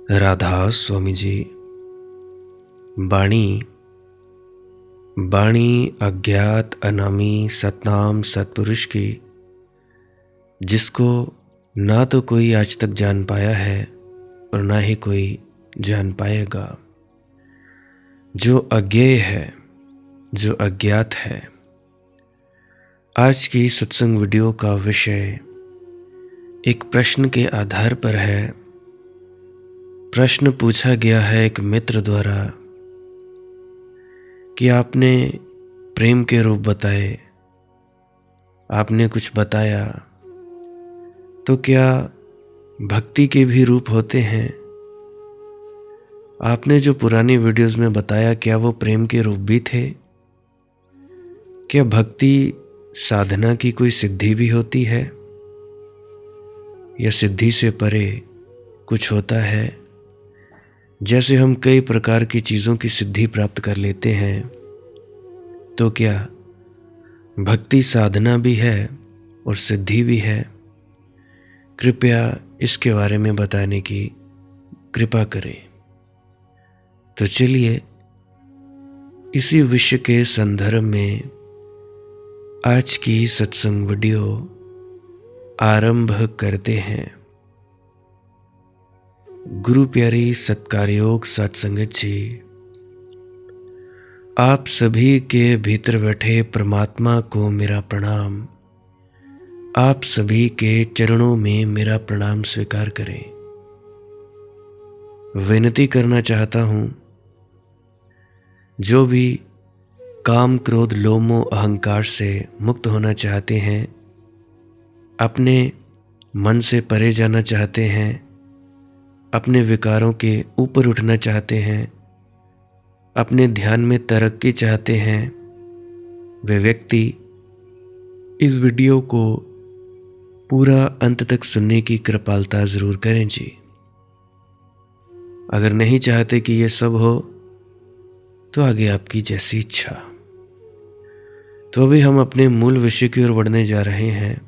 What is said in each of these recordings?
राधा स्वामी जी। बाणी बाणी अज्ञात अनामी सतनाम सतपुरुष की, जिसको ना तो कोई आज तक जान पाया है और ना ही कोई जान पाएगा। जो अज्ञेय है, जो अज्ञात है। आज की सत्संग वीडियो का विषय एक प्रश्न के आधार पर है। प्रश्न पूछा गया है एक मित्र द्वारा कि आपने प्रेम के रूप बताए, आपने कुछ बताया, तो क्या भक्ति के भी रूप होते हैं? आपने जो पुरानी वीडियोस में बताया, क्या वो प्रेम के रूप भी थे? क्या भक्ति साधना की कोई सिद्धि भी होती है, या सिद्धि से परे कुछ होता है? जैसे हम कई प्रकार की चीज़ों की सिद्धि प्राप्त कर लेते हैं, तो क्या भक्ति साधना भी है और सिद्धि भी है? कृपया इसके बारे में बताने की कृपा करें। तो चलिए इसी विषय के संदर्भ में आज की सत्संग वीडियो आरंभ करते हैं। गुरु प्यारी सत्कारयोग सत्संगत जी, आप सभी के भीतर बैठे परमात्मा को मेरा प्रणाम। आप सभी के चरणों में मेरा प्रणाम स्वीकार करें। विनती करना चाहता हूँ, जो भी काम क्रोध लोभ मोह अहंकार से मुक्त होना चाहते हैं, अपने मन से परे जाना चाहते हैं, अपने विकारों के ऊपर उठना चाहते हैं, अपने ध्यान में तरक्की चाहते हैं, वे व्यक्ति इस वीडियो को पूरा अंत तक सुनने की कृपालता जरूर करें जी। अगर नहीं चाहते कि ये सब हो, तो आगे आपकी जैसी इच्छा। तो अभी हम अपने मूल विषय की ओर बढ़ने जा रहे हैं।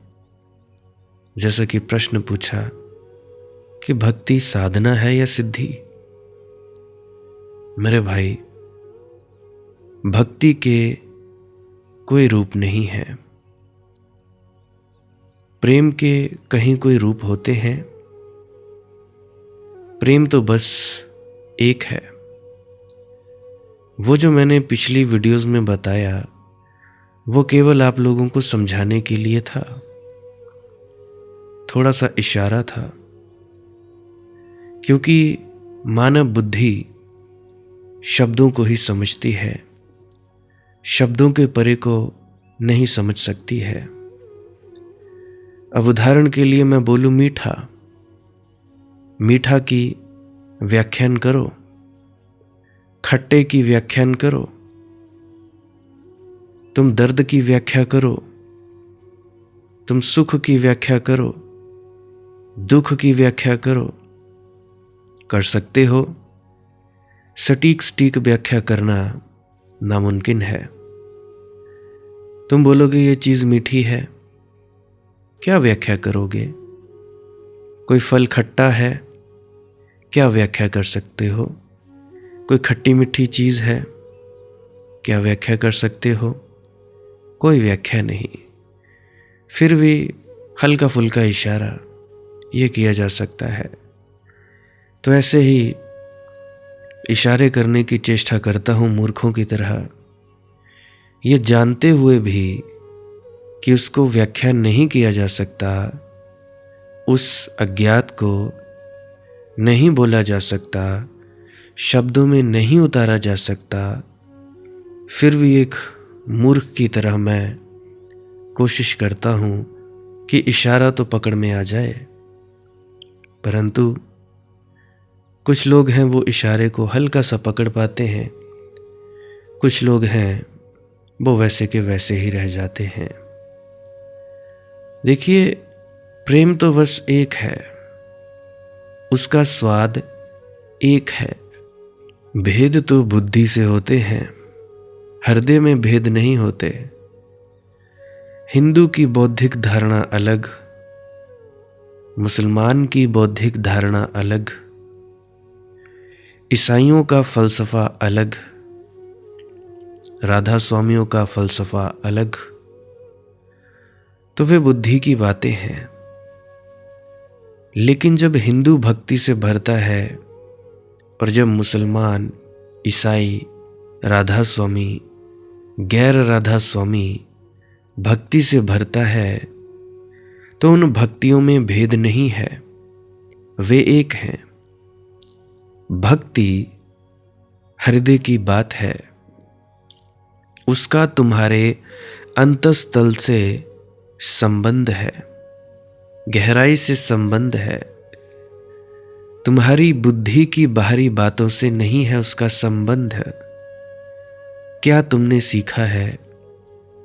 जैसा कि प्रश्न पूछा कि भक्ति साधना है या सिद्धि। मेरे भाई, भक्ति के कोई रूप नहीं है। प्रेम के कहीं कोई रूप होते हैं? प्रेम तो बस एक है। वो जो मैंने पिछली वीडियोस में बताया, वो केवल आप लोगों को समझाने के लिए था, थोड़ा सा इशारा था। क्योंकि मानव बुद्धि शब्दों को ही समझती है, शब्दों के परे को नहीं समझ सकती है। अब उदाहरण के लिए मैं बोलूं मीठा, मीठा की व्याख्यान करो, खट्टे की व्याख्यान करो, तुम दर्द की व्याख्या करो, तुम सुख की व्याख्या करो, दुख की व्याख्या करो, कर सकते हो। सटीक सटीक व्याख्या करना नामुमकिन है। तुम बोलोगे ये चीज मीठी है, क्या व्याख्या करोगे? कोई फल खट्टा है, क्या व्याख्या कर सकते हो? कोई खट्टी मीठी चीज है, क्या व्याख्या कर सकते हो? कोई व्याख्या नहीं। फिर भी हल्का फुल्का इशारा ये किया जा सकता है। तो ऐसे ही इशारे करने की चेष्टा करता हूं मूर्खों की तरह, ये जानते हुए भी कि उसको व्याख्या नहीं किया जा सकता, उस अज्ञात को नहीं बोला जा सकता, शब्दों में नहीं उतारा जा सकता। फिर भी एक मूर्ख की तरह मैं कोशिश करता हूं कि इशारा तो पकड़ में आ जाए। परंतु कुछ लोग हैं वो इशारे को हल्का सा पकड़ पाते हैं, कुछ लोग हैं वो वैसे के वैसे ही रह जाते हैं। देखिए, प्रेम तो बस एक है, उसका स्वाद एक है। भेद तो बुद्धि से होते हैं, हृदय में भेद नहीं होते। हिंदू की बौद्धिक धारणा अलग, मुसलमान की बौद्धिक धारणा अलग, ईसाइयों का फ़लसफ़ा अलग, राधा स्वामियों का फ़लसफ़ा अलग, तो वे बुद्धि की बातें हैं। लेकिन जब हिंदू भक्ति से भरता है और जब मुसलमान, ईसाई, राधा स्वामी, गैर राधा स्वामी भक्ति से भरता है, तो उन भक्तियों में भेद नहीं है, वे एक हैं। भक्ति हृदय की बात है, उसका तुम्हारे अंतस्तल से संबंध है, गहराई से संबंध है। तुम्हारी बुद्धि की बाहरी बातों से नहीं है उसका संबंध। क्या तुमने सीखा है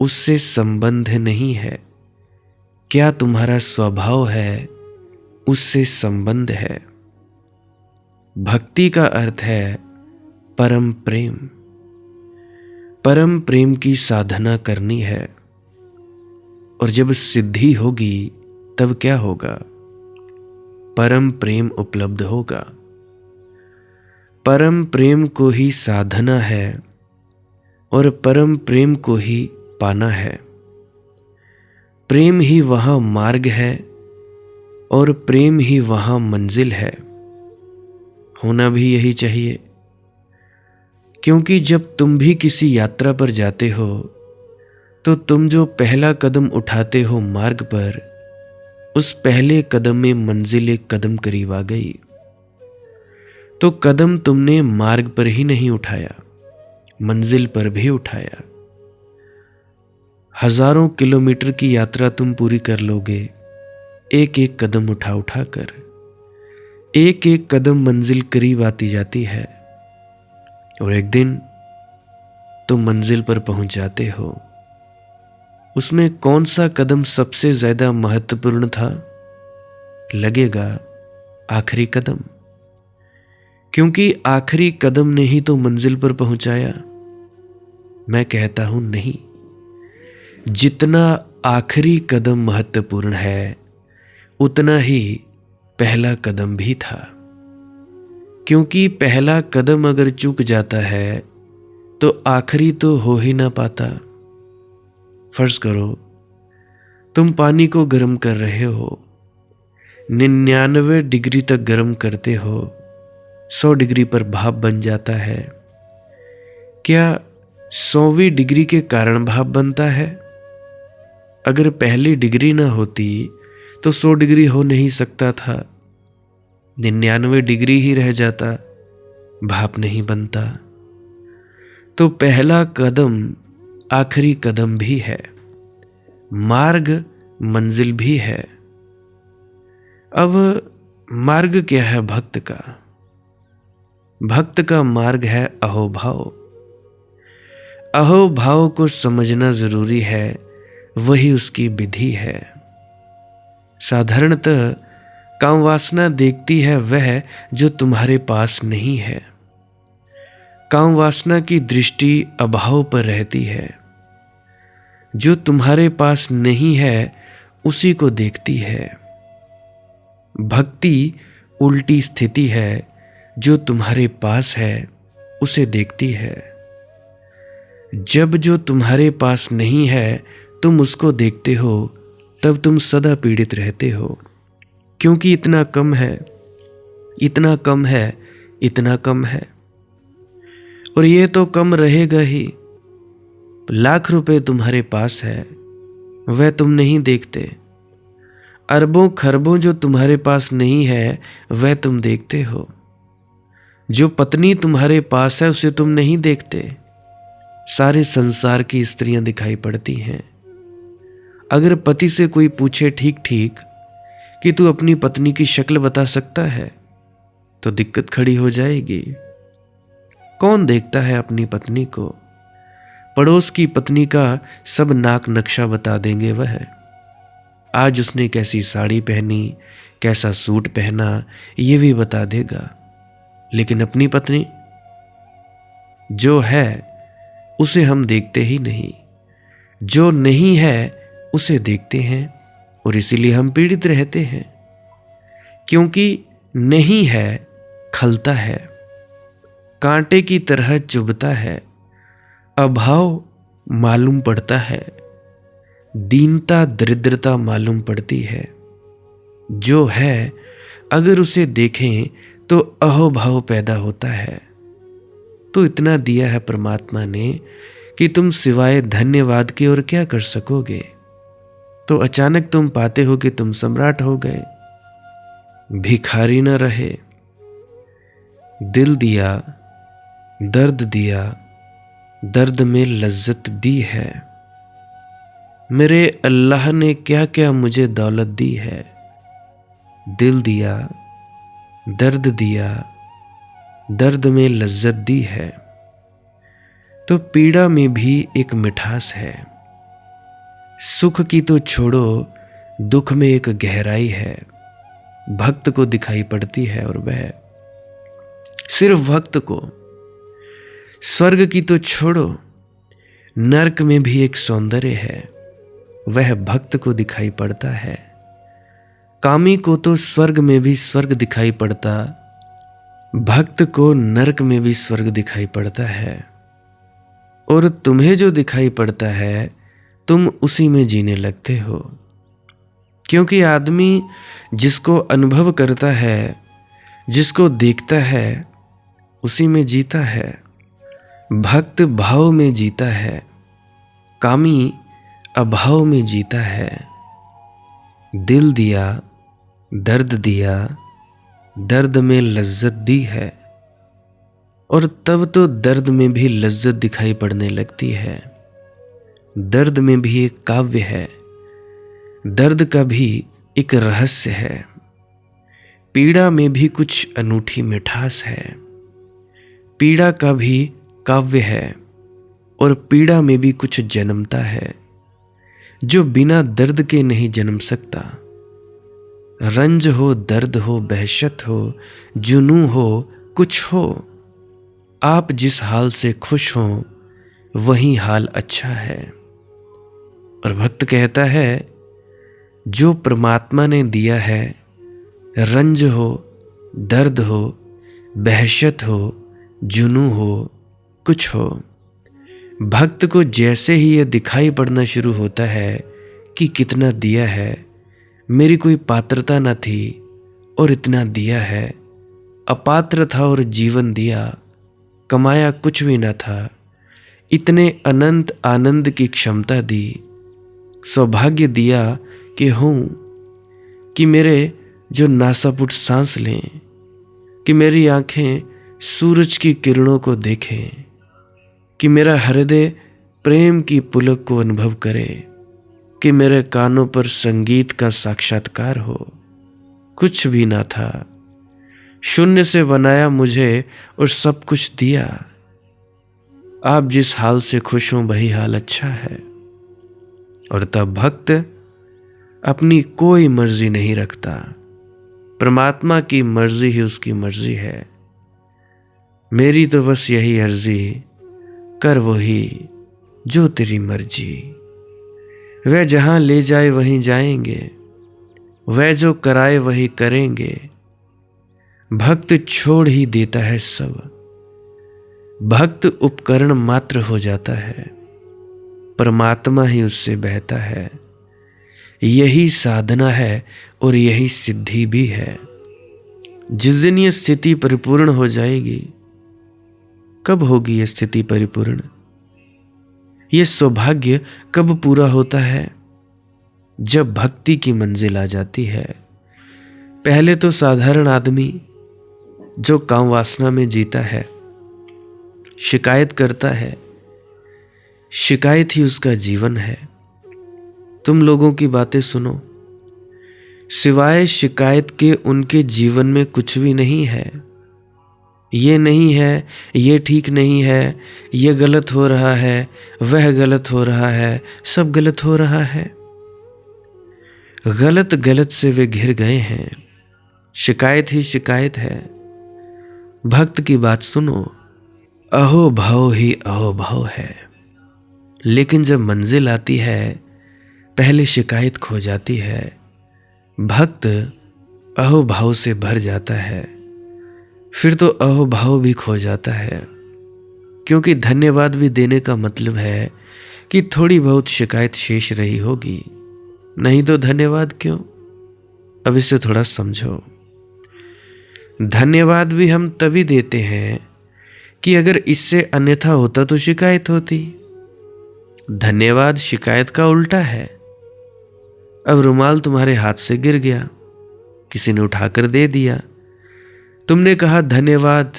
उससे संबंध नहीं है, क्या तुम्हारा स्वभाव है उससे संबंध है। भक्ति का अर्थ है परम प्रेम। परम प्रेम की साधना करनी है, और जब सिद्धि होगी तब क्या होगा? परम प्रेम उपलब्ध होगा। परम प्रेम को ही साधना है और परम प्रेम को ही पाना है। प्रेम ही वहाँ मार्ग है और प्रेम ही वहाँ मंजिल है। होना भी यही चाहिए, क्योंकि जब तुम भी किसी यात्रा पर जाते हो तो तुम जो पहला कदम उठाते हो मार्ग पर, उस पहले कदम में मंजिल एक कदम करीब आ गई। तो कदम तुमने मार्ग पर ही नहीं उठाया, मंजिल पर भी उठाया। हजारों किलोमीटर की यात्रा तुम पूरी कर लोगे एक एक कदम उठा उठा कर। एक एक कदम मंजिल करीब आती जाती है, और एक दिन तुम मंजिल पर पहुंच जाते हो। उसमें कौन सा कदम सबसे ज्यादा महत्वपूर्ण था? लगेगा आखिरी कदम, क्योंकि आखिरी कदम ने ही तो मंजिल पर पहुंचाया। मैं कहता हूं नहीं, जितना आखिरी कदम महत्वपूर्ण है उतना ही पहला कदम भी था, क्योंकि पहला कदम अगर चूक जाता है तो आखिरी तो हो ही ना पाता। फर्ज करो तुम पानी को गर्म कर रहे हो, 99 डिग्री तक गर्म करते हो, 100 डिग्री पर भाप बन जाता है। क्या 100वीं डिग्री के कारण भाप बनता है? अगर पहली डिग्री ना होती तो 100 डिग्री हो नहीं सकता था, 99 डिग्री ही रह जाता, भाप नहीं बनता। तो पहला कदम आखिरी कदम भी है, मार्ग मंजिल भी है। अब मार्ग क्या है भक्त का? भक्त का मार्ग है अहोभाव। अहोभाव को समझना जरूरी है, वही उसकी विधि है। साधारणतः काम वासना देखती है वह जो तुम्हारे पास नहीं है। काम वासना की दृष्टि अभाव पर रहती है, जो तुम्हारे पास नहीं है उसी को देखती है। भक्ति उल्टी स्थिति है, जो तुम्हारे पास है उसे देखती है। जब जो तुम्हारे पास नहीं है तुम उसको देखते हो, तब तुम सदा पीड़ित रहते हो, क्योंकि इतना कम है, इतना कम है, इतना कम है। और ये तो कम रहेगा ही। लाख रुपए तुम्हारे पास है, वह तुम नहीं देखते। अरबों खरबों जो तुम्हारे पास नहीं है वह तुम देखते हो। जो पत्नी तुम्हारे पास है उसे तुम नहीं देखते। सारे संसार की स्त्रियां दिखाई पड़ती हैं। अगर पति से कोई पूछे ठीक ठीक कि तू अपनी पत्नी की शक्ल बता सकता है, तो दिक्कत खड़ी हो जाएगी। कौन देखता है अपनी पत्नी को? पड़ोस की पत्नी का सब नाक नक्शा बता देंगे वह। आज उसने कैसी साड़ी पहनी, कैसा सूट पहना, ये भी बता देगा। लेकिन अपनी पत्नी जो है उसे हम देखते ही नहीं, जो नहीं है उसे देखते हैं, और इसीलिए हम पीड़ित रहते हैं। क्योंकि नहीं है खलता है, कांटे की तरह चुभता है, अभाव मालूम पड़ता है, दीनता दरिद्रता मालूम पड़ती है। जो है अगर उसे देखें तो अहोभाव पैदा होता है। तो इतना दिया है परमात्मा ने कि तुम सिवाय धन्यवाद के और क्या कर सकोगे। तो अचानक तुम पाते हो कि तुम सम्राट हो गए, भिखारी न रहे। दिल दिया, दर्द दिया, दर्द में लज्जत दी है। मेरे अल्लाह ने क्या क्या मुझे दौलत दी है। दिल दिया, दर्द दिया, दर्द में लज्जत दी है। तो पीड़ा में भी एक मिठास है। सुख की तो छोड़ो, दुख में एक गहराई है, भक्त को दिखाई पड़ती है। और वह सिर्फ भक्त को। स्वर्ग की तो छोड़ो, नरक में भी एक सौंदर्य है, वह भक्त को दिखाई पड़ता है। कामी को तो स्वर्ग में भी स्वर्ग दिखाई पड़ता, भक्त को नरक में भी स्वर्ग दिखाई पड़ता है। और तुम्हें जो दिखाई पड़ता है तुम उसी में जीने लगते हो। क्योंकि आदमी जिसको अनुभव करता है, जिसको देखता है, उसी में जीता है। भक्त भाव में जीता है, कामी अभाव में जीता है। दिल दिया, दर्द दिया, दर्द में लज्जत दी है। और तब तो दर्द में भी लज्जत दिखाई पड़ने लगती है। दर्द में भी एक काव्य है, दर्द का भी एक रहस्य है। पीड़ा में भी कुछ अनूठी मिठास है। पीड़ा का भी काव्य है और पीड़ा में भी कुछ जन्मता है जो बिना दर्द के नहीं जन्म सकता। रंज हो, दर्द हो, बहशत हो, जुनून हो, कुछ हो, आप जिस हाल से खुश हो वही हाल अच्छा है। और भक्त कहता है जो परमात्मा ने दिया है, रंज हो, दर्द हो, बहशत हो, जुनून हो, कुछ हो, भक्त को जैसे ही यह दिखाई पड़ना शुरू होता है कि कितना दिया है, मेरी कोई पात्रता न थी और इतना दिया है, अपात्र था और जीवन दिया, कमाया कुछ भी न था, इतने अनंत आनंद की क्षमता दी, सौभाग्य दिया कि हूँ, कि मेरे जो नासापुट सांस लें, कि मेरी आंखें सूरज की किरणों को देखें, कि मेरा हृदय प्रेम की पुलक को अनुभव करे, कि मेरे कानों पर संगीत का साक्षात्कार हो। कुछ भी ना था, शून्य से बनाया मुझे और सब कुछ दिया। आप जिस हाल से खुश हों वही हाल अच्छा है। और तब भक्त अपनी कोई मर्जी नहीं रखता, परमात्मा की मर्जी ही उसकी मर्जी है। मेरी तो बस यही अर्जी, कर वही जो तेरी मर्जी। वह जहां ले जाए वहीं जाएंगे, वह जो कराए वही करेंगे। भक्त छोड़ ही देता है सब, भक्त उपकरण मात्र हो जाता है, परमात्मा ही उससे बहता है। यही साधना है और यही सिद्धि भी है। जिस दिन ये स्थिति परिपूर्ण हो जाएगी, कब होगी ये स्थिति परिपूर्ण? ये सौभाग्य कब पूरा होता है? जब भक्ति की मंजिल आ जाती है। पहले तो साधारण आदमी जो काम वासना में जीता है, शिकायत करता है, शिकायत ही उसका जीवन है। तुम लोगों की बातें सुनो, सिवाय शिकायत के उनके जीवन में कुछ भी नहीं है। ये नहीं है, ये ठीक नहीं है, ये गलत हो रहा है, वह गलत हो रहा है, सब गलत हो रहा है। गलत गलत से वे घिर गए हैं, शिकायत ही शिकायत है। भक्त की बात सुनो, अहो भाव ही अहो भाव है। लेकिन जब मंजिल आती है, पहले शिकायत खो जाती है, भक्त अहो भाव से भर जाता है, फिर तो अहोभाव भी खो जाता है, क्योंकि धन्यवाद भी देने का मतलब है कि थोड़ी बहुत शिकायत शेष रही होगी, नहीं तो धन्यवाद क्यों? अब इसे थोड़ा समझो। धन्यवाद भी हम तभी देते हैं कि अगर इससे अन्यथा होता तो शिकायत होती। धन्यवाद शिकायत का उल्टा है। अब रुमाल तुम्हारे हाथ से गिर गया, किसी ने उठाकर दे दिया, तुमने कहा धन्यवाद।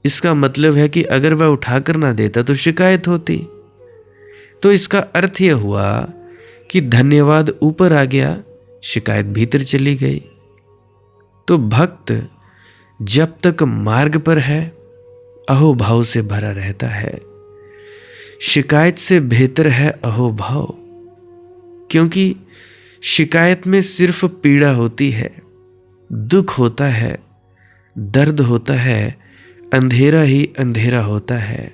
इसका मतलब है कि अगर वह उठाकर ना देता तो शिकायत होती। तो इसका अर्थ यह हुआ कि धन्यवाद ऊपर आ गया, शिकायत भीतर चली गई। तो भक्त जब तक मार्ग पर है अहोभाव से भरा रहता है। शिकायत से बेहतर है अहोभाव, क्योंकि शिकायत में सिर्फ पीड़ा होती है, दुख होता है, दर्द होता है, अंधेरा ही अंधेरा होता है।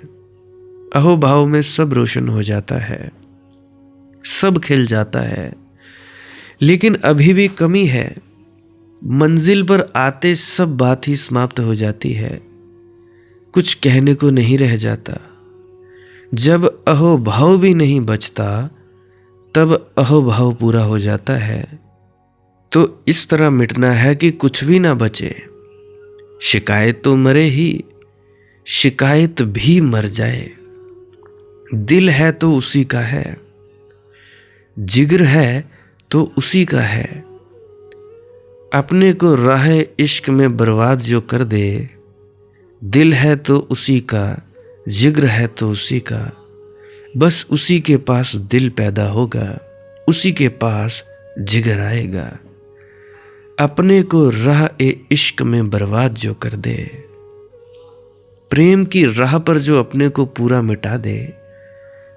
अहोभाव में सब रोशन हो जाता है, सब खिल जाता है। लेकिन अभी भी कमी है, मंजिल पर आते सब बात ही समाप्त हो जाती है, कुछ कहने को नहीं रह जाता। जब अहोभाव भी नहीं बचता तब अहोभाव पूरा हो जाता है। तो इस तरह मिटना है कि कुछ भी ना बचे। शिकायत तो मरे ही, शिकायत भी मर जाए। दिल है तो उसी का है, जिगर है तो उसी का है। अपने को राह इश्क में बर्बाद जो कर दे, दिल है तो उसी का, जिगर है तो उसी का। बस उसी के पास दिल पैदा होगा, उसी के पास जिगर आएगा। अपने को राह इश्क में बर्बाद जो कर दे, प्रेम की राह पर जो अपने को पूरा मिटा दे,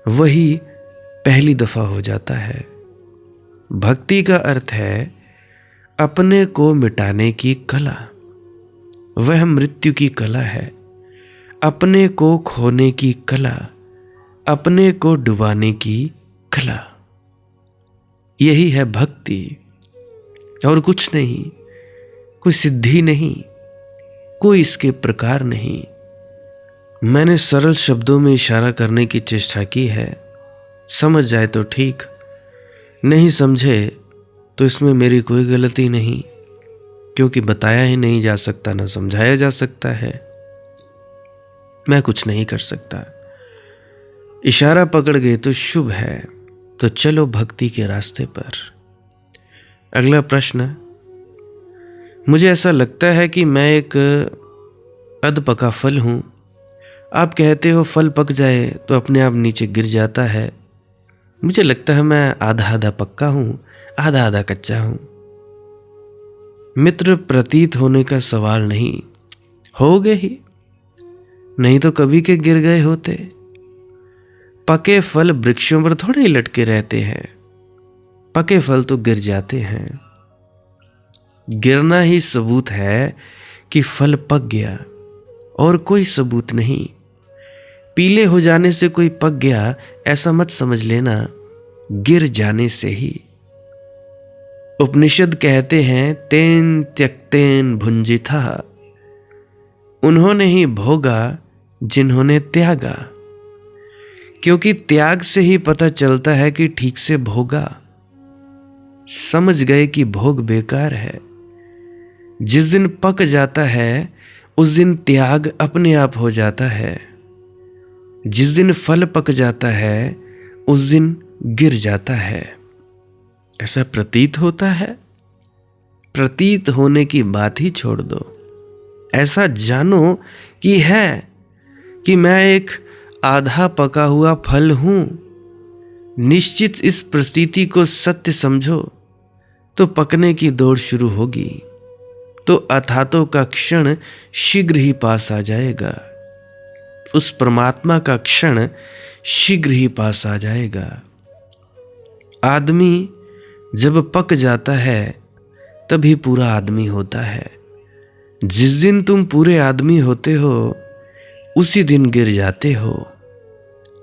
वही पहली दफा हो जाता है। भक्ति का अर्थ है अपने को मिटाने की कला, वह मृत्यु की कला है। अपने को खोने की कला, अपने को डुबाने की कला, यही है भक्ति और कुछ नहीं। कोई सिद्धि नहीं, कोई इसके प्रकार नहीं। मैंने सरल शब्दों में इशारा करने की चेष्टा की है, समझ जाए तो ठीक, नहीं समझे तो इसमें मेरी कोई गलती नहीं, क्योंकि बताया ही नहीं जा सकता, ना समझाया जा सकता है। मैं कुछ नहीं कर सकता। इशारा पकड़ गए तो शुभ है, तो चलो भक्ति के रास्ते पर। अगला प्रश्न, मुझे ऐसा लगता है कि मैं एक अधपका फल हूं। आप कहते हो फल पक जाए तो अपने आप नीचे गिर जाता है। मुझे लगता है मैं आधा आधा पक्का हूं, आधा आधा कच्चा हूं। मित्र प्रतीत होने का सवाल नहीं, हो गए ही, नहीं तो कभी के गिर गए होते। पके फल वृक्षों पर थोड़े ही लटके रहते हैं, पके फल तो गिर जाते हैं। गिरना ही सबूत है कि फल पक गया, और कोई सबूत नहीं। पीले हो जाने से कोई पक गया ऐसा मत समझ लेना, गिर जाने से ही। उपनिषद कहते हैं तेन त्यक्तेन भुंजिथा, उन्होंने ही भोगा जिन्होंने त्यागा। क्योंकि त्याग से ही पता चलता है कि ठीक से भोगा। समझ गए कि भोग बेकार है। जिस दिन पक जाता है उस दिन त्याग अपने आप हो जाता है। जिस दिन फल पक जाता है उस दिन गिर जाता है। ऐसा प्रतीत होता है। प्रतीत होने की बात ही छोड़ दो, ऐसा जानो कि है कि मैं एक आधा पका हुआ फल हूं। निश्चित इस प्रतीति को सत्य समझो तो पकने की दौड़ शुरू होगी, तो अथातों का क्षण शीघ्र ही पास आ जाएगा। उस परमात्मा का क्षण शीघ्र ही पास आ जाएगा। आदमी जब पक जाता है तभी पूरा आदमी होता है। जिस दिन तुम पूरे आदमी होते हो उसी दिन गिर जाते हो।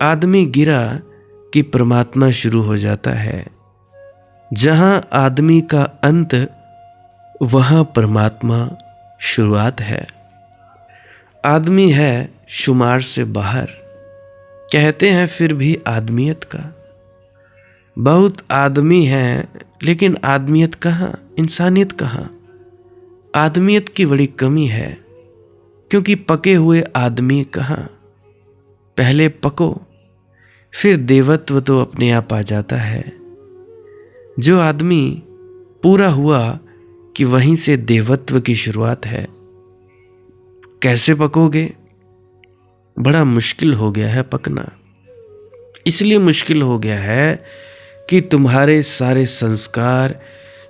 आदमी गिरा कि परमात्मा शुरू हो जाता है। जहां आदमी का अंत वहां परमात्मा शुरुआत है। आदमी है शुमार से बाहर, कहते हैं फिर भी आदमियत का। बहुत आदमी हैं लेकिन आदमियत कहाँ, इंसानियत कहाँ। आदमियत की बड़ी कमी है, क्योंकि पके हुए आदमी कहाँ। पहले पको, फिर देवत्व तो अपने आप आ जाता है। जो आदमी पूरा हुआ कि वहीं से देवत्व की शुरुआत है। कैसे पकोगे? बड़ा मुश्किल हो गया है पकना। इसलिए मुश्किल हो गया है कि तुम्हारे सारे संस्कार,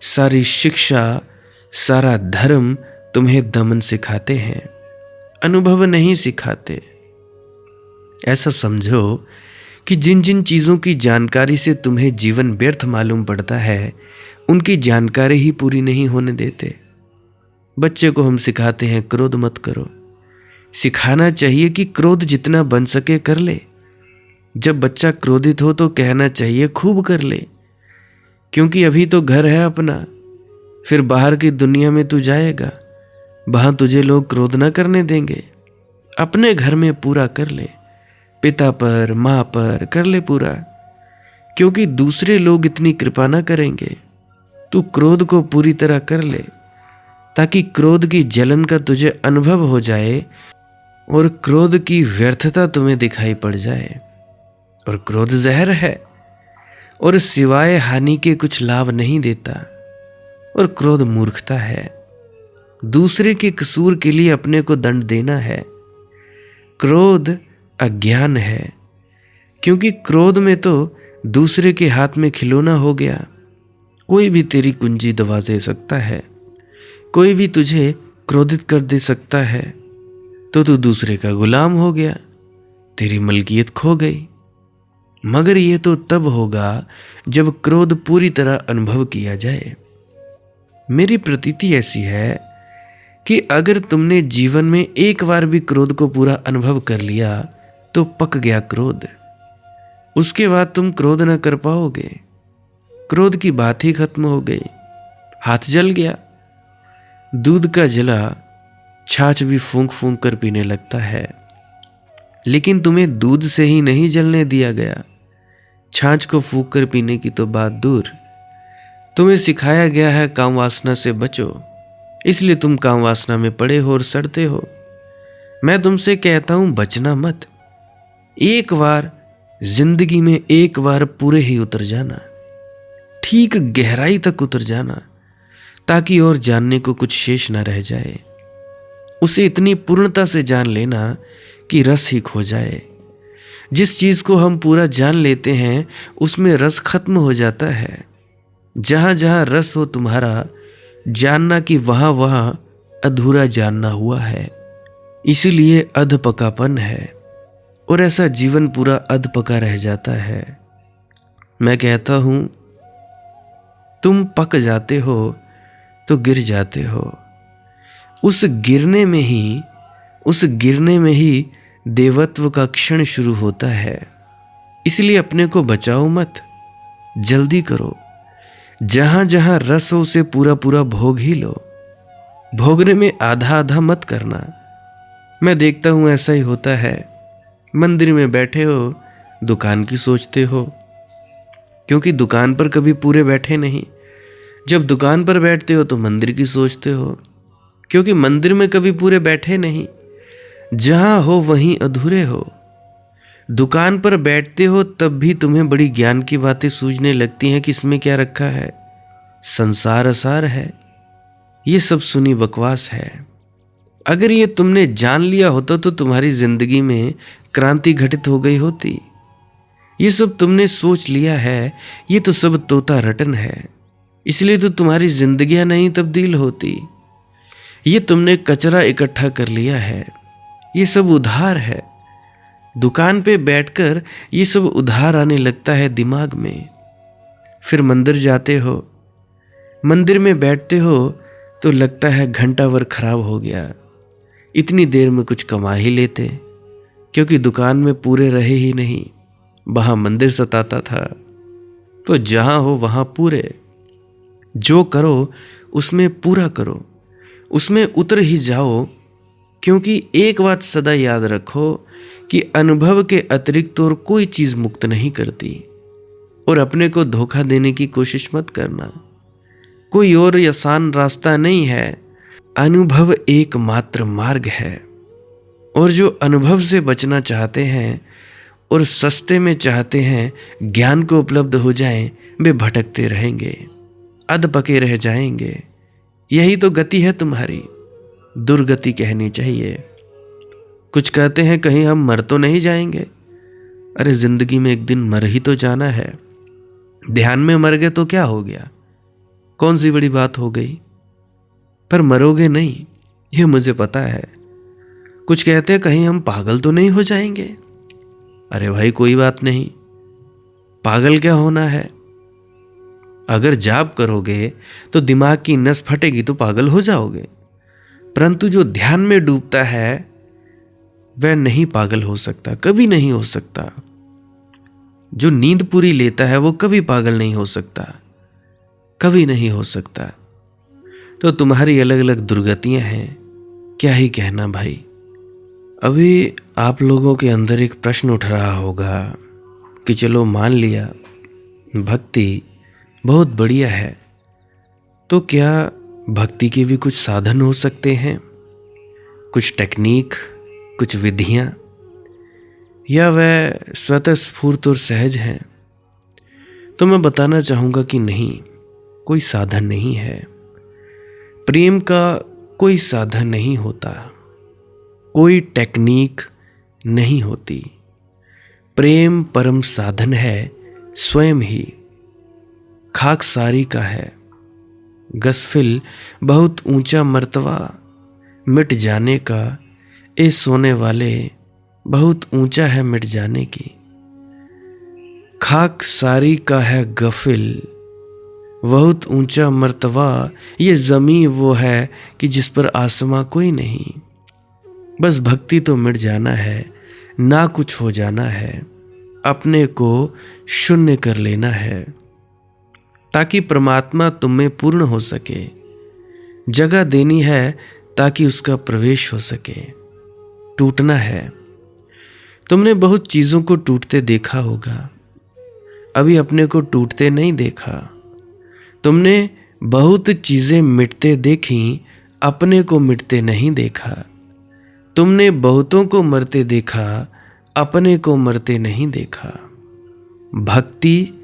सारी शिक्षा, सारा धर्म तुम्हें दमन सिखाते हैं, अनुभव नहीं सिखाते। ऐसा समझो कि जिन जिन चीज़ों की जानकारी से तुम्हें जीवन व्यर्थ मालूम पड़ता है, उनकी जानकारी ही पूरी नहीं होने देते। बच्चे को हम सिखाते हैं क्रोध मत करो। सिखाना चाहिए कि क्रोध जितना बन सके कर ले। जब बच्चा क्रोधित हो तो कहना चाहिए खूब कर ले, क्योंकि अभी तो घर है अपना, फिर बाहर की दुनिया में तू जाएगा, वहां तुझे लोग क्रोध न करने देंगे। अपने घर में पूरा कर ले, पिता पर माँ पर कर ले पूरा, क्योंकि दूसरे लोग इतनी कृपा न करेंगे। तू क्रोध को पूरी तरह कर ले, ताकि क्रोध की जलन का तुझे अनुभव हो जाए और क्रोध की व्यर्थता तुम्हें दिखाई पड़ जाए। और क्रोध जहर है और सिवाय हानि के कुछ लाभ नहीं देता। और क्रोध मूर्खता है, दूसरे के कसूर के लिए अपने को दंड देना है। क्रोध अज्ञान है, क्योंकि क्रोध में तो दूसरे के हाथ में खिलौना हो गया। कोई भी तेरी कुंजी दबा दे सकता है, कोई भी तुझे क्रोधित कर दे सकता है, तो तू दूसरे का गुलाम हो गया, तेरी मलकियत खो गई। मगर ये तो तब होगा जब क्रोध पूरी तरह अनुभव किया जाए। मेरी प्रतीति ऐसी है कि अगर तुमने जीवन में एक बार भी क्रोध को पूरा अनुभव कर लिया तो पक गया क्रोध। उसके बाद तुम क्रोध न कर पाओगे। क्रोध की बात ही खत्म हो गई। हाथ जल गया। दूध का जला छाछ भी फूंक फूंक कर पीने लगता है, लेकिन तुम्हें दूध से ही नहीं जलने दिया गया। छाछ को फूंक कर पीने की तो बात दूर। तुम्हें सिखाया गया है काम वासना से बचो, इसलिए तुम काम वासना में पड़े हो और सड़ते हो। मैं तुमसे कहता हूं बचना मत। एक बार जिंदगी में एक बार पूरे ही उतर जाना, ठीक गहराई तक उतर जाना, ताकि और जानने को कुछ शेष न रह जाए। उसे इतनी पूर्णता से जान लेना कि रस ही खो जाए। जिस चीज को हम पूरा जान लेते हैं उसमें रस खत्म हो जाता है। जहां जहां रस हो तुम्हारा, जानना कि वहां वहां अधूरा जानना हुआ है। इसीलिए अधपकापन है, और ऐसा जीवन पूरा अधपका रह जाता है। मैं कहता हूं तुम पक जाते हो तो गिर जाते हो। उस गिरने में ही देवत्व का क्षण शुरू होता है। इसलिए अपने को बचाओ मत, जल्दी करो। जहां जहां रस हो उसे पूरा पूरा भोग ही लो। भोगने में आधा आधा मत करना। मैं देखता हूं ऐसा ही होता है। मंदिर में बैठे हो, दुकान की सोचते हो, क्योंकि दुकान पर कभी पूरे बैठे नहीं। जब दुकान पर बैठते हो तो मंदिर की सोचते हो, क्योंकि मंदिर में कभी पूरे बैठे नहीं। जहां हो वहीं अधूरे हो। दुकान पर बैठते हो तब भी तुम्हें बड़ी ज्ञान की बातें सूझने लगती हैं कि इसमें क्या रखा है, संसार असार है, ये सब सुनी बकवास है। अगर ये तुमने जान लिया होता तो तुम्हारी जिंदगी में क्रांति घटित हो गई होती। ये सब तुमने सोच लिया है, ये तो सब तोता रटन है, इसलिए तो तुम्हारी जिंदगियां नहीं तब्दील होती। ये तुमने कचरा इकट्ठा कर लिया है, ये सब उधार है। दुकान पे बैठकर ये सब उधार आने लगता है दिमाग में। फिर मंदिर जाते हो, मंदिर में बैठते हो तो लगता है घंटा भर खराब हो गया, इतनी देर में कुछ कमा ही लेते, क्योंकि दुकान में पूरे रहे ही नहीं, वहां मंदिर सताता था। तो जहां हो वहां पूरे। जो करो उसमें पूरा करो, उसमें उतर ही जाओ, क्योंकि एक बात सदा याद रखो कि अनुभव के अतिरिक्त और कोई चीज मुक्त नहीं करती। और अपने को धोखा देने की कोशिश मत करना। कोई और आसान रास्ता नहीं है, अनुभव एकमात्र मार्ग है। और जो अनुभव से बचना चाहते हैं और सस्ते में चाहते हैं ज्ञान को उपलब्ध हो जाएं, वे भटकते रहेंगे, अधपके रह जाएंगे। यही तो गति है तुम्हारी, दुर्गति कहनी चाहिए। कुछ कहते हैं कहीं हम मर तो नहीं जाएंगे। अरे जिंदगी में एक दिन मर ही तो जाना है। ध्यान में मर गए तो क्या हो गया, कौन सी बड़ी बात हो गई। पर मरोगे नहीं, ये मुझे पता है। कुछ कहते हैं कहीं हम पागल तो नहीं हो जाएंगे। अरे भाई कोई बात नहीं, पागल क्या होना है। अगर जाप करोगे तो दिमाग की नस फटेगी तो पागल हो जाओगे। परंतु जो ध्यान में डूबता है वह नहीं पागल हो सकता, कभी नहीं हो सकता। जो नींद पूरी लेता है वो कभी पागल नहीं हो सकता, कभी नहीं हो सकता। तो तुम्हारी अलग अलग दुर्गतियां हैं, क्या ही कहना भाई। अभी आप लोगों के अंदर एक प्रश्न उठ रहा होगा कि चलो मान लिया भक्ति बहुत बढ़िया है, तो क्या भक्ति के भी कुछ साधन हो सकते हैं, कुछ टेक्निक, कुछ विधियां, या वह स्वतः स्फूर्त और सहज हैं। तो मैं बताना चाहूंगा कि नहीं, कोई साधन नहीं है। प्रेम का कोई साधन नहीं होता, कोई टेक्निक नहीं होती। प्रेम परम साधन है स्वयं ही। खाकसारी का है गसफिल बहुत ऊंचा मर्तबा, मिट जाने का ए सोने वाले बहुत ऊंचा है मिट जाने की। खाकसारी का है गफिल बहुत ऊंचा मर्तबा, ये जमी वो है कि जिस पर आसमां कोई नहीं। बस भक्ति तो मिट जाना है, ना कुछ हो जाना है, अपने को शून्य कर लेना है, ताकि परमात्मा तुम में पूर्ण हो सके। जगह देनी है ताकि उसका प्रवेश हो सके। टूटना है। तुमने बहुत चीजों को टूटते देखा होगा, अभी अपने को टूटते नहीं देखा। तुमने बहुत चीजें मिटते देखी, अपने को मिटते नहीं देखा। तुमने बहुतों को मरते देखा, अपने को मरते नहीं देखा। भक्ति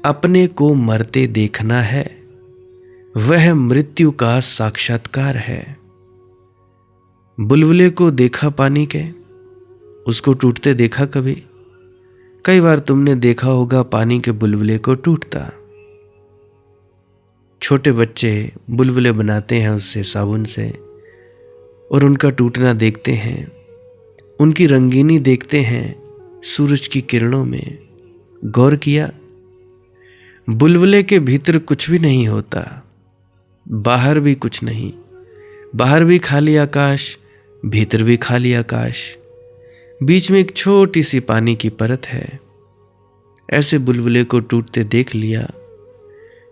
अपने को मरते देखना है, वह मृत्यु का साक्षात्कार है। बुलबुले को देखा पानी के, उसको टूटते देखा कभी? कई बार तुमने देखा होगा पानी के बुलबुले को टूटता। छोटे बच्चे बुलबुले बनाते हैं उससे, साबुन से, और उनका टूटना देखते हैं, उनकी रंगीनी देखते हैं सूरज की किरणों में। गौर किया? बुलबुले के भीतर कुछ भी नहीं होता, बाहर भी कुछ नहीं। बाहर भी खाली आकाश, भीतर भी खाली आकाश, बीच में एक छोटी सी पानी की परत है। ऐसे बुलबुले को टूटते देख लिया।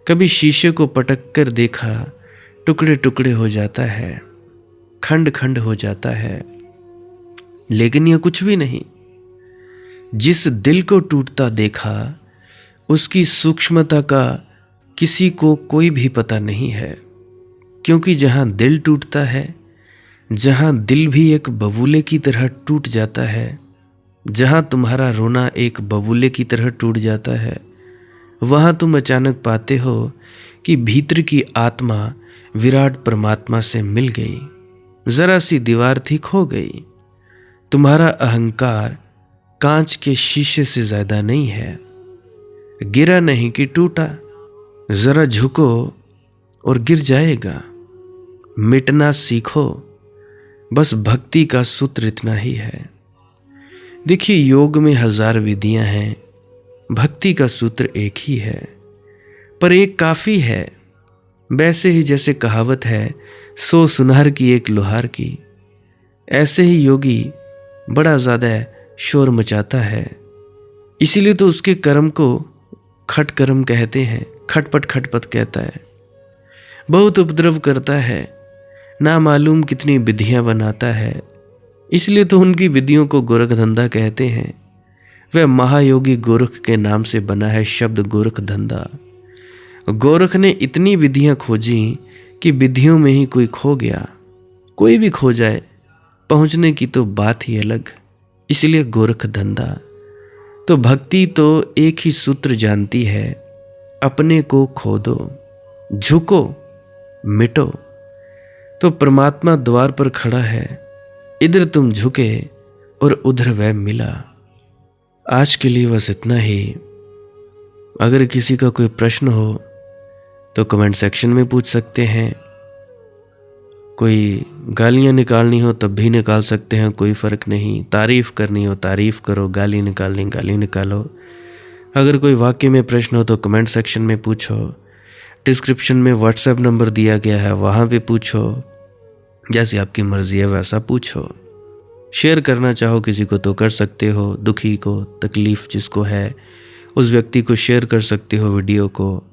कभी शीशे को पटक कर देखा, टुकड़े टुकड़े हो जाता है, खंड खंड हो जाता है, लेकिन यह कुछ भी नहीं। जिस दिल को टूटता देखा, उसकी सूक्ष्मता का किसी को कोई भी पता नहीं है। क्योंकि जहां दिल टूटता है, जहां दिल भी एक बबूले की तरह टूट जाता है, जहां तुम्हारा रोना एक बबूले की तरह टूट जाता है, वहां तुम अचानक पाते हो कि भीतर की आत्मा विराट परमात्मा से मिल गई। जरा सी दीवार थी, खो गई। तुम्हारा अहंकार कांच के शीशे से ज्यादा नहीं है, गिरा नहीं कि टूटा। जरा झुको और गिर जाएगा। मिटना सीखो, बस भक्ति का सूत्र इतना ही है। देखिए, योग में 1000 विधियां हैं, भक्ति का सूत्र एक ही है, पर एक काफी है। वैसे ही जैसे कहावत है, 100 सुनार की एक लोहार की, ऐसे ही योगी बड़ा ज्यादा शोर मचाता है। इसीलिए तो उसके कर्म को खट कर्म कहते हैं, खटपट खटपट कहता है। बहुत उपद्रव करता है, ना मालूम कितनी विधियां बनाता है, इसलिए तो उनकी विधियों को गोरख धंधा कहते हैं। वह महायोगी गोरख के नाम से बना है शब्द गोरख धंधा। गोरख ने इतनी विधियां खोजी कि विधियों में ही कोई खो गया। कोई भी खो जाए, पहुंचने की तो बात ही अलग, इसलिए गोरख धंधा। तो भक्ति तो एक ही सूत्र जानती है, अपने को खो दो, झुको, मिटो। तो परमात्मा द्वार पर खड़ा है, इधर तुम झुके और उधर वह मिला। आज के लिए बस इतना ही। अगर किसी का कोई प्रश्न हो तो कमेंट सेक्शन में पूछ सकते हैं। कोई गालियां निकालनी हो तब भी निकाल सकते हैं, कोई फ़र्क नहीं। तारीफ़ करनी हो तारीफ़ करो, गाली निकालनी गाली निकालो। अगर कोई वाकई में प्रश्न हो तो कमेंट सेक्शन में पूछो। डिस्क्रिप्शन में व्हाट्सएप नंबर दिया गया है, वहाँ पे पूछो। जैसी आपकी मर्ज़ी है वैसा पूछो। शेयर करना चाहो किसी को तो कर सकते हो, दुखी को, तकलीफ़ जिसको है उस व्यक्ति को शेयर कर सकते हो वीडियो को।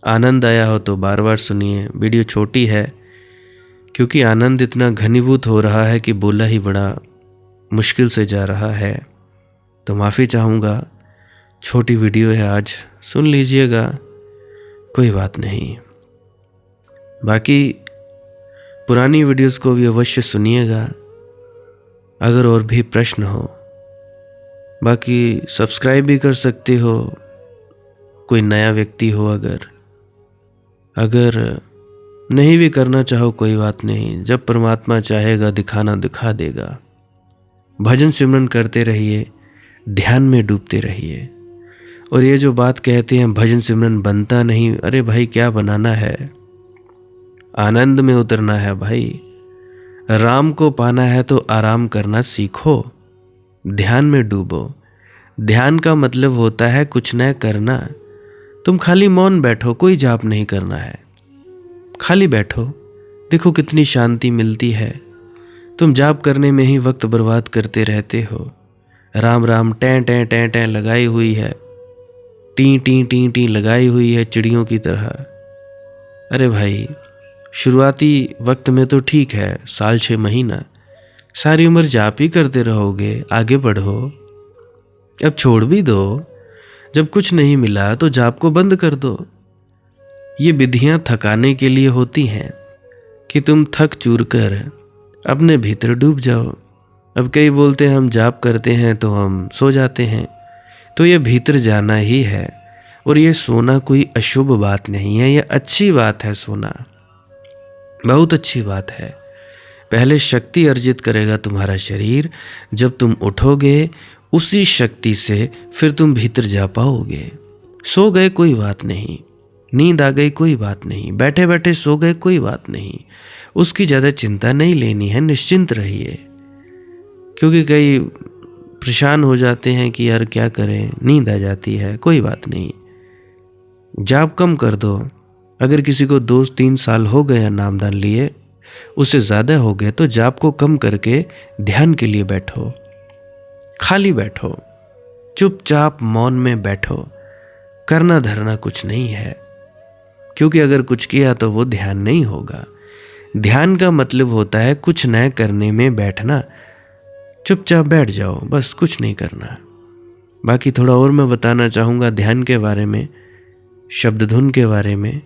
आनंद आया हो तो बार बार सुनिए। वीडियो छोटी है क्योंकि आनंद इतना घनीभूत हो रहा है कि बोला ही बड़ा मुश्किल से जा रहा है, तो माफ़ी चाहूँगा। छोटी वीडियो है आज, सुन लीजिएगा, कोई बात नहीं। बाकी पुरानी वीडियोस को भी अवश्य सुनिएगा अगर और भी प्रश्न हो। बाकी सब्सक्राइब भी कर सकते हो, कोई नया व्यक्ति हो अगर नहीं भी करना चाहो कोई बात नहीं। जब परमात्मा चाहेगा दिखाना दिखा देगा। भजन सिमरन करते रहिए, ध्यान में डूबते रहिए। और ये जो बात कहते हैं भजन सिमरन बनता नहीं, अरे भाई क्या बनाना है, आनंद में उतरना है भाई। राम को पाना है तो आराम करना सीखो, ध्यान में डूबो। ध्यान का मतलब होता है कुछ न करना। तुम खाली मौन बैठो, कोई जाप नहीं करना है, खाली बैठो, देखो कितनी शांति मिलती है। तुम जाप करने में ही वक्त बर्बाद करते रहते हो। राम राम टें टें टें टें लगाई हुई है, टी टी टी टी लगाई हुई है चिड़ियों की तरह। अरे भाई शुरुआती वक्त में तो ठीक है, साल 6 महीना, सारी उम्र जाप ही करते रहोगे, आगे बढ़ो। अब छोड़ भी दो, जब कुछ नहीं मिला तो जाप को बंद कर दो। ये विधियां थकाने के लिए होती हैं कि तुम थक चूर कर अपने भीतर डूब जाओ। अब कई बोलते हैं हम जाप करते हैं तो हम सो जाते हैं, तो ये भीतर जाना ही है। और ये सोना कोई अशुभ बात नहीं है, ये अच्छी बात है। सोना बहुत अच्छी बात है। पहले शक्ति अर्जित करेगा तुम्हारा शरीर, जब तुम उठोगे उसी शक्ति से फिर तुम भीतर जा पाओगे। सो गए कोई बात नहीं, नींद आ गई कोई बात नहीं, बैठे बैठे सो गए कोई बात नहीं, उसकी ज़्यादा चिंता नहीं लेनी है, निश्चिंत रहिए। क्योंकि कई परेशान हो जाते हैं कि यार क्या करें, नींद आ जाती है, कोई बात नहीं, जाप कम कर दो। अगर किसी को 2-3 साल हो गया नामदान लिए, उससे ज़्यादा हो गए, तो जाप को कम करके ध्यान के लिए बैठो, खाली बैठो, चुपचाप मौन में बैठो। करना धरना कुछ नहीं है, क्योंकि अगर कुछ किया तो वो ध्यान नहीं होगा। ध्यान का मतलब होता है कुछ न करने में बैठना। चुपचाप बैठ जाओ, बस कुछ नहीं करना। बाकी थोड़ा और मैं बताना चाहूँगा ध्यान के बारे में, शब्द धुन के बारे में।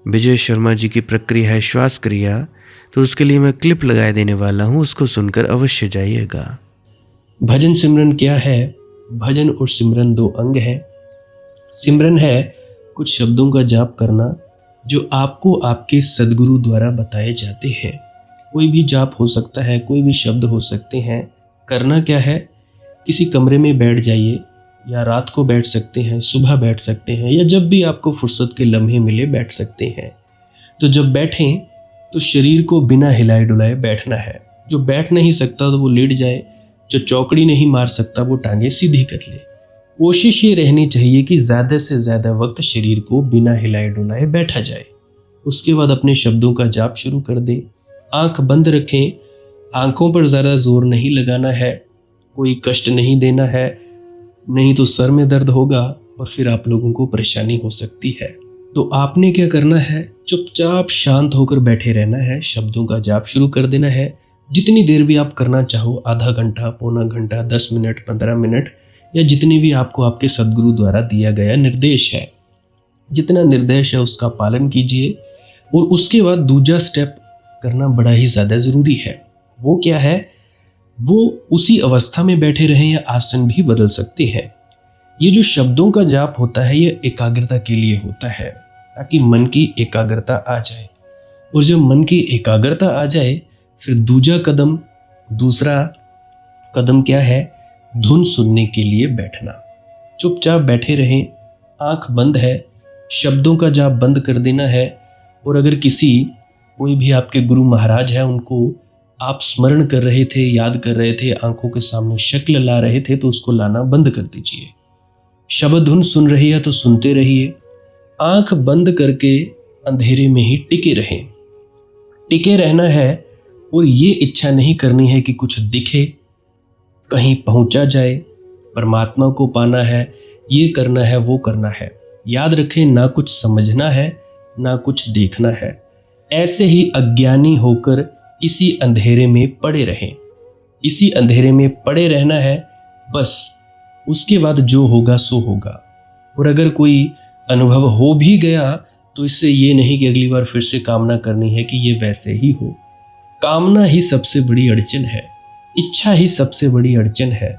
विजय शर्मा जी की प्रक्रिया है श्वास क्रिया, तो उसके लिए मैं क्लिप लगाए देने वाला हूँ, उसको सुनकर अवश्य जाइएगा। भजन सिमरन क्या है? भजन और सिमरन 2 अंग है। सिमरन है कुछ शब्दों का जाप करना जो आपको आपके सद्गुरु द्वारा बताए जाते हैं। कोई भी जाप हो सकता है, कोई भी शब्द हो सकते हैं। करना क्या है, किसी कमरे में बैठ जाइए, या रात को बैठ सकते हैं, सुबह बैठ सकते हैं, या जब भी आपको फुर्सत के लम्हे मिले बैठ सकते हैं। तो जब बैठें तो शरीर को बिना हिलाए डुलाए बैठना है। जो बैठ नहीं सकता तो वो लेट जाए, जो चौकड़ी नहीं मार सकता वो टांगे सीधी कर ले। कोशिश ये रहनी चाहिए कि ज़्यादा से ज़्यादा वक्त शरीर को बिना हिलाए डुलाए बैठा जाए। उसके बाद अपने शब्दों का जाप शुरू कर दें। आंख बंद रखें, आंखों पर ज़्यादा जोर नहीं लगाना है, कोई कष्ट नहीं देना है, नहीं तो सर में दर्द होगा और फिर आप लोगों को परेशानी हो सकती है। तो आपने क्या करना है, चुपचाप शांत होकर बैठे रहना है, शब्दों का जाप शुरू कर देना है। जितनी देर भी आप करना चाहो, आधा घंटा, पौना घंटा, 10 मिनट, 15 मिनट, या जितनी भी आपको आपके सदगुरु द्वारा दिया गया निर्देश है, जितना निर्देश है उसका पालन कीजिए। और उसके बाद दूसरा स्टेप करना बड़ा ही ज़्यादा ज़रूरी है। वो क्या है, वो उसी अवस्था में बैठे रहें या आसन भी बदल सकते हैं। ये जो शब्दों का जाप होता है ये एकाग्रता के लिए होता है, ताकि मन की एकाग्रता आ जाए। और जब मन की एकाग्रता आ जाए, फिर दूसरा कदम क्या है, धुन सुनने के लिए बैठना। चुपचाप बैठे रहें, आंख बंद है, शब्दों का जाप बंद कर देना है। और अगर कोई भी आपके गुरु महाराज है, उनको आप स्मरण कर रहे थे, याद कर रहे थे, आंखों के सामने शक्ल ला रहे थे, तो उसको लाना बंद कर दीजिए। शब्द धुन सुन रही है तो सुनते रहिए, आंख बंद करके अंधेरे में ही टिके रहें। टिके रहना है और ये इच्छा नहीं करनी है कि कुछ दिखे, कहीं पहुंचा जाए, परमात्मा को पाना है, ये करना है, वो करना है। याद रखें, ना कुछ समझना है, ना कुछ देखना है। ऐसे ही अज्ञानी होकर इसी अंधेरे में पड़े रहें। इसी अंधेरे में पड़े रहना है बस। उसके बाद जो होगा सो होगा। और अगर कोई अनुभव हो भी गया तो इससे ये नहीं कि अगली बार फिर से कामना करनी है कि ये वैसे ही हो। कामना ही सबसे बड़ी अड़चन है, इच्छा ही सबसे बड़ी अड़चन है,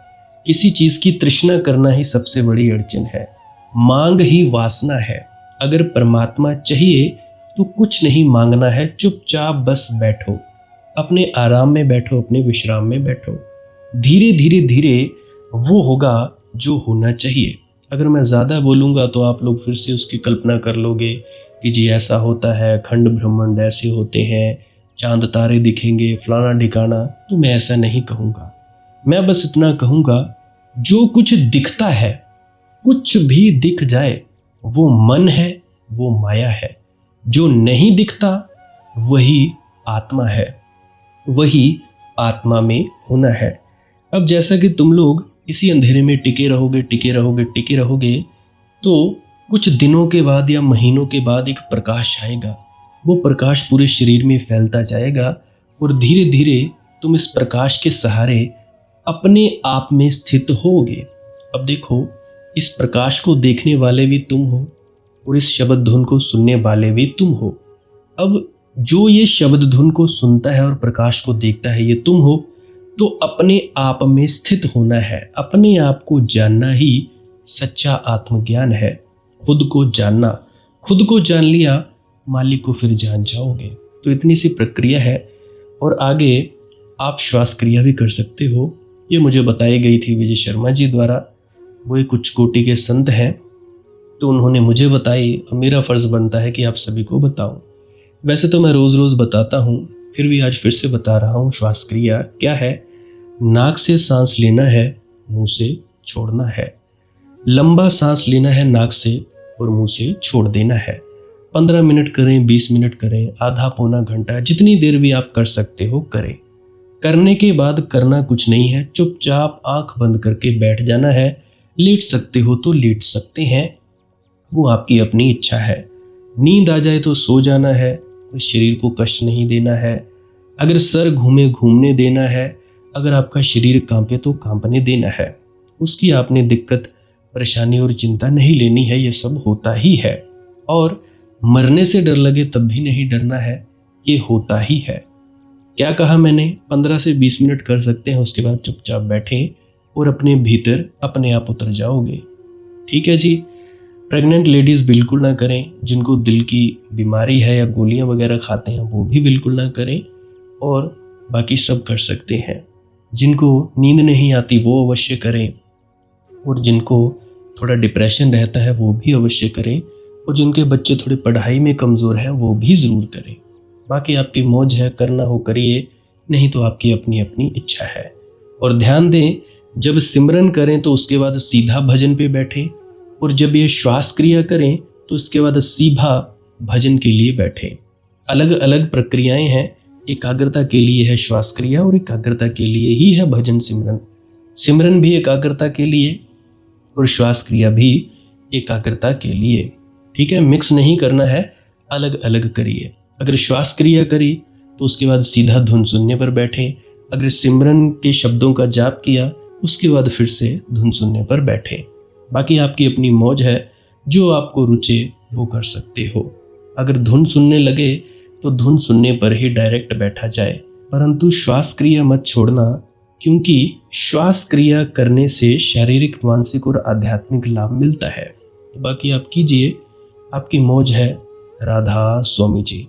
किसी चीज की तृष्णा करना ही सबसे बड़ी अड़चन है, मांग ही वासना है। अगर परमात्मा चाहिए तो कुछ नहीं मांगना है, चुपचाप बस बैठो, अपने आराम में बैठो, अपने विश्राम में बैठो। धीरे धीरे धीरे वो होगा जो होना चाहिए। अगर मैं ज़्यादा बोलूँगा तो आप लोग फिर से उसकी कल्पना कर लोगे कि जी ऐसा होता है, खंड ब्रह्मांड ऐसे होते हैं, चांद तारे दिखेंगे, फलाना ढिकाना। तो मैं ऐसा नहीं कहूँगा, मैं बस इतना कहूँगा, जो कुछ दिखता है, कुछ भी दिख जाए, वो मन है, वो माया है। जो नहीं दिखता वही आत्मा है, वही आत्मा में होना है। अब जैसा कि तुम लोग इसी अंधेरे में टिके रहोगे, टिके रहोगे, टिके रहोगे, तो कुछ दिनों के बाद या महीनों के बाद एक प्रकाश आएगा। वो प्रकाश पूरे शरीर में फैलता जाएगा और धीरे धीरे तुम इस प्रकाश के सहारे अपने आप में स्थित होगे। अब देखो, इस प्रकाश को देखने वाले भी तुम हो और इस शब्द धुन को सुनने वाले भी तुम हो। अब जो ये शब्द धुन को सुनता है और प्रकाश को देखता है, ये तुम हो। तो अपने आप में स्थित होना है, अपने आप को जानना ही सच्चा आत्मज्ञान है। खुद को जानना, खुद को जान लिया, मालिक को फिर जान जाओगे। तो इतनी सी प्रक्रिया है। और आगे आप श्वास क्रिया भी कर सकते हो। ये मुझे बताई गई थी विजय शर्मा जी द्वारा। वो एक उच्च कोटि के संत हैं, तो उन्होंने मुझे बताई, और मेरा फ़र्ज़ बनता है कि आप सभी को बताऊं। वैसे तो मैं रोज़ रोज़ बताता हूं, फिर भी आज फिर से बता रहा हूं। श्वास क्रिया क्या है? नाक से सांस लेना है, मुंह से छोड़ना है। लंबा सांस लेना है नाक से और मुंह से छोड़ देना है। 15 मिनट करें, 20 मिनट करें, आधा पौना घंटा, जितनी देर भी आप कर सकते हो करें। करने के बाद करना कुछ नहीं है, चुपचाप आंख बंद करके बैठ जाना है। लेट सकते हो तो लेट सकते हैं, वो आपकी अपनी इच्छा है। नींद आ जाए तो सो जाना है, शरीर को कष्ट नहीं देना है। अगर सर घूमे घूमने देना है, अगर आपका शरीर कांपे तो कांपने देना है। उसकी आपने दिक्कत, परेशानी और चिंता नहीं लेनी है, ये सब होता ही है। और मरने से डर लगे तब भी नहीं डरना है, ये होता ही है। क्या कहा मैंने? 15 से 20 मिनट कर सकते हैं, उसके बाद चुपचाप बैठें और अपने भीतर अपने आप उतर जाओगे। ठीक है जी। प्रेग्नेंट लेडीज़ बिल्कुल ना करें, जिनको दिल की बीमारी है या गोलियां वगैरह खाते हैं वो भी बिल्कुल ना करें, और बाकी सब कर सकते हैं। जिनको नींद नहीं आती वो अवश्य करें, और जिनको थोड़ा डिप्रेशन रहता है वो भी अवश्य करें, और जिनके बच्चे थोड़ी पढ़ाई में कमज़ोर हैं वो भी ज़रूर करें। बाकी आपकी मौज है, करना हो करिए, नहीं तो आपकी अपनी अपनी इच्छा है। और ध्यान दें, जब सिमरन करें तो उसके बाद सीधा भजन पे बैठें, और जब ये श्वास क्रिया करें तो उसके बाद सीधा भजन के लिए बैठें। अलग अलग प्रक्रियाएं हैं। एकाग्रता के लिए है श्वास क्रिया और एकाग्रता के लिए ही है भजन सिमरन। सिमरन भी एकाग्रता के लिए और श्वास क्रिया भी एकाग्रता के लिए। ठीक है, मिक्स नहीं करना है, अलग अलग करिए। अगर श्वास क्रिया करी तो उसके बाद सीधा धुन सुनने पर बैठें। अगर सिमरन के शब्दों का जाप किया उसके बाद फिर से धुन सुनने पर बैठें। बाकी आपकी अपनी मौज है, जो आपको रुचे वो कर सकते हो। अगर धुन सुनने लगे तो धुन सुनने पर ही डायरेक्ट बैठा जाए, परंतु श्वास क्रिया मत छोड़ना, क्योंकि श्वास क्रिया करने से शारीरिक, मानसिक और आध्यात्मिक लाभ मिलता है। तो बाकी आप कीजिए, आपकी मौज है। राधा स्वामी जी।